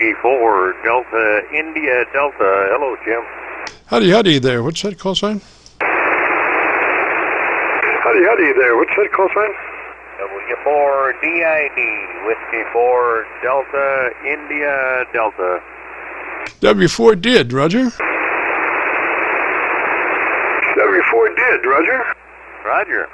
Whiskey 4, Delta, India, Delta. Hello, Jim. Howdy there. What's that call sign? Howdy there. What's that call sign? W4DID, Whiskey 4, Delta, India, Delta. W4DID, Roger. W4DID, Roger. Roger.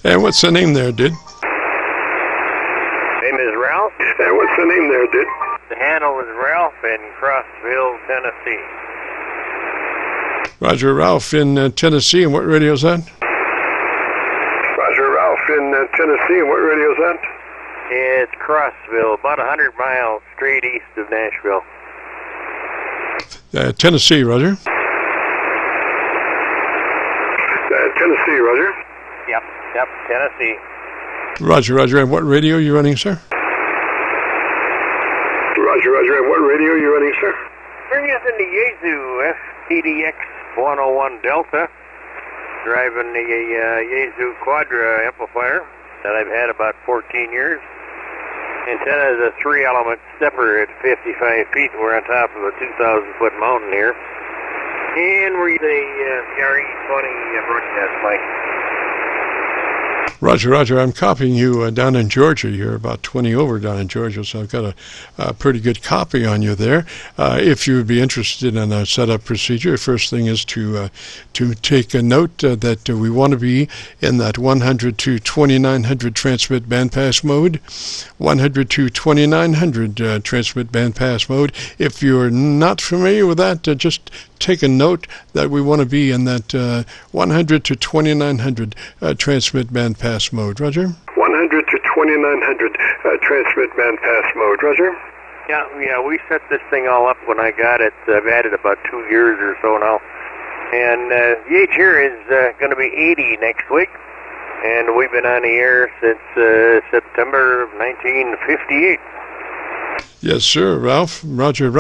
And what's the name there, Did? Name is Ralph. And what's the name there, Did? The handle is Ralph in Crossville, Tennessee. Roger, Ralph in Tennessee. And what radio is that? Roger, Ralph in Tennessee. And what radio is that? It's Crossville, about 100 miles straight east of Nashville. Tennessee, Roger. Tennessee, Roger. Yep, Tennessee. Roger. And what radio are you running, sir? Roger. And what radio are you running, sir? We're using the Yaesu STDX-101 Delta, driving the Yaesu Quadra amplifier that I've had about 14 years. Antenna is a 3-element stepper at 55 feet. We're on top of a 2,000-foot mountain here. And we're using a RE20 broadcast mic. Roger. I'm copying you down in Georgia. You're about 20 over down in Georgia, so I've got a pretty good copy on you there. If you would be interested in a setup procedure, first thing is to take a note that we want to be in that 100 to 2900 transmit bandpass mode. 100 to 2900 transmit bandpass mode. If you're not familiar with that, just take a note that we want to be in that 100 to 2900 transmit bandpass mode. Roger? 100 to 2900 transmit bandpass mode. Roger? Yeah, we set this thing all up when I got it. I've had it about 2 years or so now. And the age here is going to be 80 next week. And we've been on the air since September of 1958. Yes, sir, Ralph. Roger.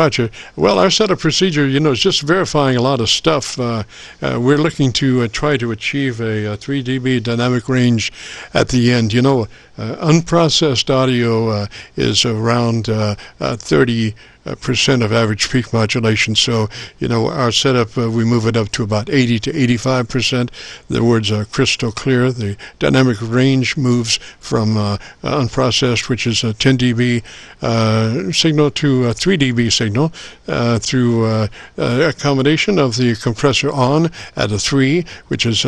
Well, our setup procedure, is just verifying a lot of stuff. We're looking to try to achieve a 3 dB dynamic range at the end. Unprocessed audio is around 30% of average peak modulation. So, our setup, we move it up to about 80 to 85%. The words are crystal clear. The dynamic range moves from unprocessed, which is a 10 dB signal, to a 3 dB signal through a combination of the compressor on at a 3, which is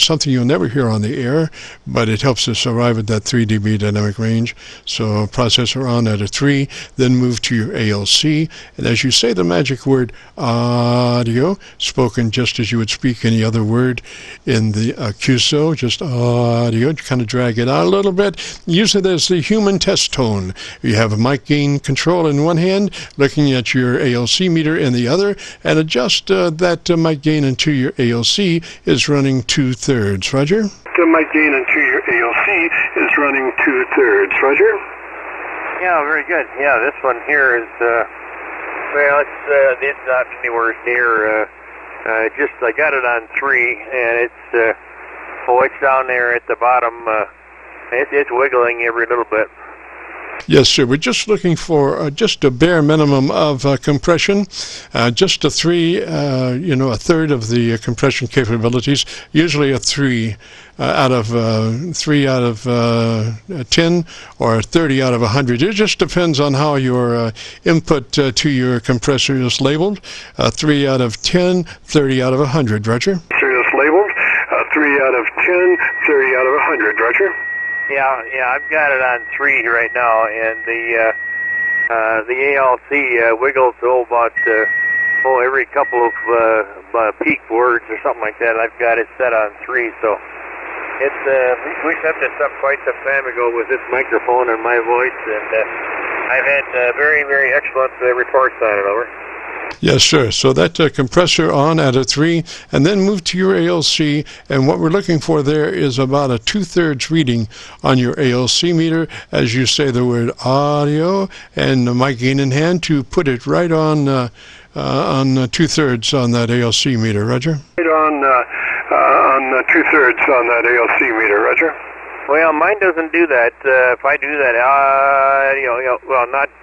something you'll never hear on the air, but it helps us arrive at that 3 dB dynamic range. So processor on at a 3, then move to your ALC, and as you say the magic word audio, spoken just as you would speak any other word in the Qso, just audio, kind of drag it out a little bit, use it as the human test tone. You have a mic gain control in one hand, looking at your ALC meter in the other, and adjust that mic gain into your ALC is running 2/3. Roger? The mic gain into your ALC is running 2/3. Roger? Yeah, very good. Yeah, this one here is, it's not anywhere near, I got it on 3, and it's down there at the bottom. It's wiggling every little bit. Yes, sir. We're just looking for just a bare minimum of compression, just a 3, a third of the compression capabilities, usually a 3 out of 10 or 30 out of 100. It just depends on how your input to your compressor is labeled. 3 out of 10, 30 out of 100. Roger? Is labeled 3 out of 10, 30 out of 100. Roger? Yeah, I've got it on 3 right now, and the ALC wiggles about every couple of peak words or something like that. I've got it set on 3, so we set this up quite some time ago with this microphone and my voice, and I've had very, very excellent reports on it. Over. Yes, sir. So that compressor on at a 3, and then move to your ALC, and what we're looking for there is about a 2/3 reading on your ALC meter as you say the word audio, and the mic gain in hand to put it right on 2/3 on that ALC meter. Roger? Right on 2/3 on that ALC meter. Roger? Well, mine doesn't do that. If I do that,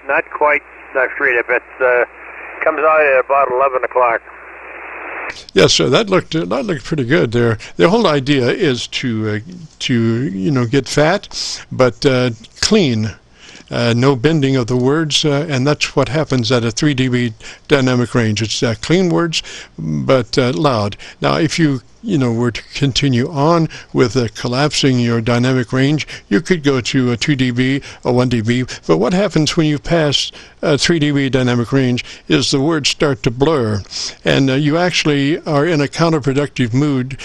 not quite That's great. If it comes out at about 11 o'clock. Yes, sir. That looked pretty good there. The whole idea is to get fat, but clean. No bending of the words, and that's what happens at a 3 dB dynamic range. It's clean words, but loud. Now, if you were to continue on with collapsing your dynamic range, you could go to a 2 dB or 1 dB. But what happens when you pass a 3 dB dynamic range is the words start to blur, and you actually are in a counterproductive mode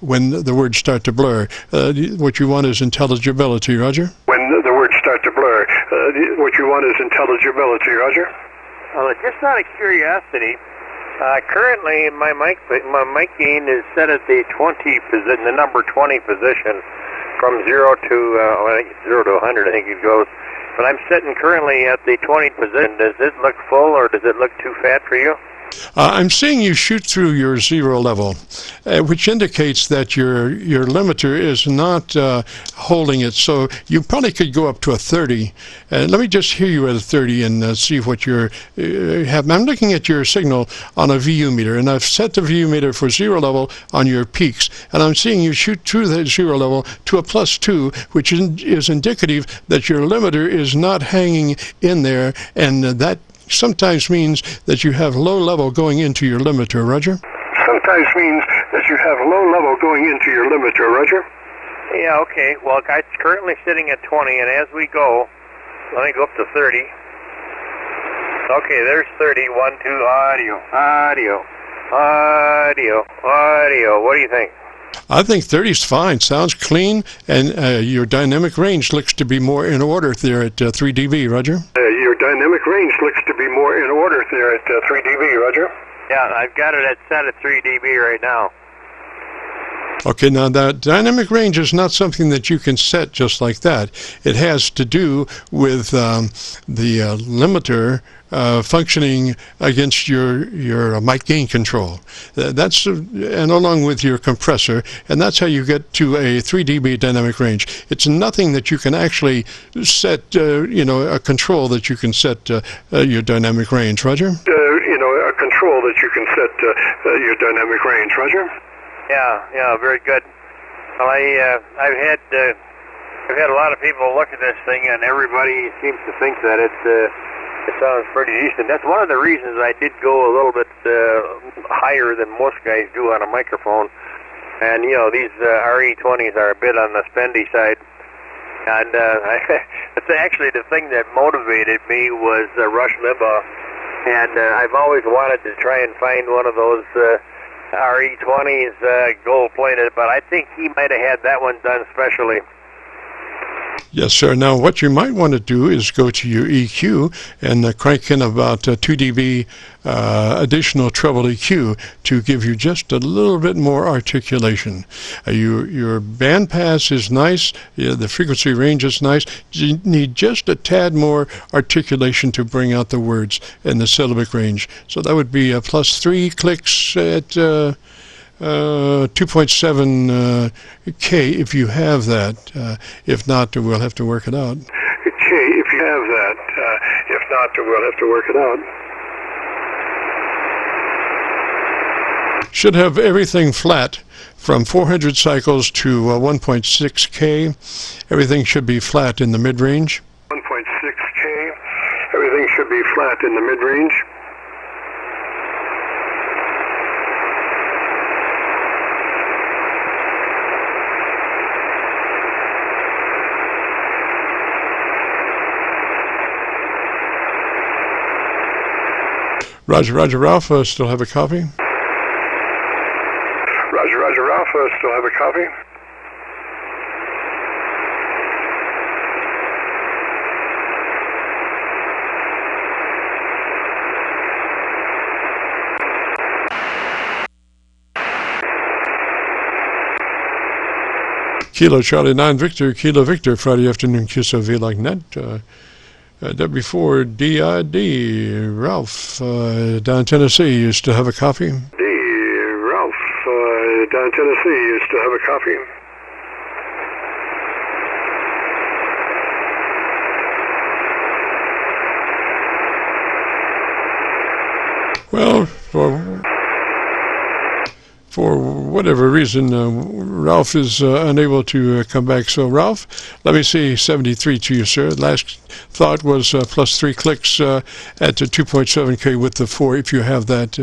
when the words start to blur. What you want is intelligibility, Roger? When the words start to blur, what you want is intelligibility, Roger? Just out of curiosity, currently my mic gain is set at the 20 position, the number 20 position, from 0 to 100, I think it goes. But I'm sitting currently at the 20 position. Does it look full, or does it look too fat for you? I'm seeing you shoot through your 0 level, which indicates that your limiter is not holding it. So you probably could go up to a 30. Let me just hear you at a 30 and see what you have. I'm looking at your signal on a VU meter, and I've set the VU meter for 0 level on your peaks, and I'm seeing you shoot through that 0 level to a +2, which is indicative that your limiter is not hanging in there, and that sometimes means that you have low level going into your limiter, Roger? Sometimes means that you have low level going into your limiter, Roger? Yeah, okay. Well, it's currently sitting at 20, and as we go, let me go up to 30. Okay, there's 30. 1, 2, audio. What do you think? I think 30 is fine. Sounds clean, and your dynamic range looks to be more in order there at 3 dB, Roger? Your dynamic range looks to be more in order there at 3 dB, Roger? Yeah, I've got it set at 3 dB right now. Okay, now that dynamic range is not something that you can set just like that. It has to do with the limiter functioning against your mic gain control. That's and along with your compressor, and that's how you get to a 3 dB dynamic range. It's nothing that you can actually set, a control that you can set your dynamic range, Roger? A control that you can set your dynamic range, Roger? Yeah, very good. Well, I've had a lot of people look at this thing, and everybody seems to think that it sounds pretty decent. That's one of the reasons I did go a little bit higher than most guys do on a microphone. And these RE20s are a bit on the spendy side. And it's actually the thing that motivated me was Rush Limbaugh, and I've always wanted to try and find one of those RE20s gold-plated, but I think he might have had that one done specially. Yes, sir. Now, what you might want to do is go to your EQ and crank in about 2 dB additional treble EQ to give you just a little bit more articulation. Your band pass is nice. The frequency range is nice. You need just a tad more articulation to bring out the words in the syllabic range. So that would be a +3 clicks at 2.7 K if you have that. If not, we'll have to work it out. K if you have that. If not, we'll have to work it out. Should have everything flat from 400 cycles to 1.6 K. Everything should be flat in the mid-range. 1.6 K. Everything should be flat in the mid-range. Roger, Ralph, still have a copy? Roger, Ralph, still have a copy? Kilo Charlie 9 Victor, Kilo Victor, Friday afternoon, Qso-Vlog net. W4DID, Ralph, down Tennessee, you still have a copy? Ralph, down Tennessee, you still have a copy? Well, for whatever reason, Ralph is unable to come back. So, Ralph, let me say 73 to you, sir. Last thought was plus 3 clicks at 2.7K with the 4, if you have that.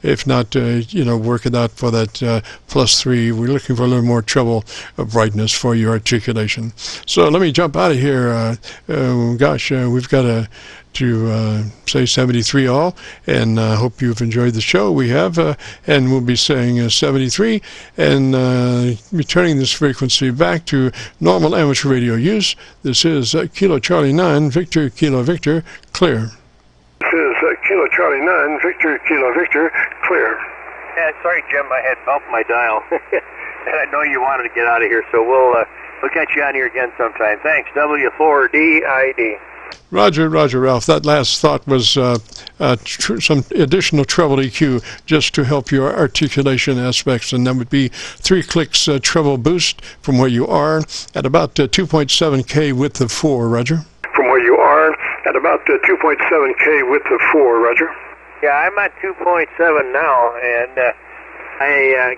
If not, work it out for that plus 3. We're looking for a little more treble brightness for your articulation. So let me jump out of here. We've got to say 73 all, and hope you've enjoyed the show. We have, and we'll be saying 73, and returning this frequency back to normal amateur radio use. This is Kilo Charlie 9, Victor, Kilo Victor, clear. This is Kilo Charlie 9, Victor, Kilo Victor, clear. Yeah, sorry, Jim, I had bumped my dial. And I know you wanted to get out of here, so we'll catch you on here again sometime. Thanks, W4DID. Roger, Ralph. That last thought was some additional treble EQ just to help your articulation aspects, and that would be 3 clicks treble boost from where you are at about 2.7K with the 4, Roger. From where you are at about 2.7K with the 4, Roger. Yeah, I'm at 2.7 now, and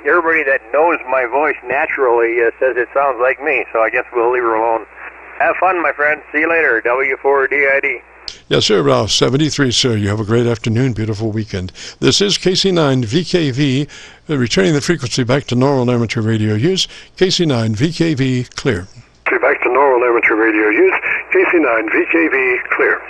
everybody that knows my voice naturally says it sounds like me, so I guess we'll leave her alone. Have fun, my friend. See you later. W4DID. Yes, sir, Ralph. 73, sir. You have a great afternoon, beautiful weekend. This is KC9VKV, returning the frequency back to normal amateur radio use. KC9VKV, clear. Back to normal amateur radio use. KC9VKV, clear.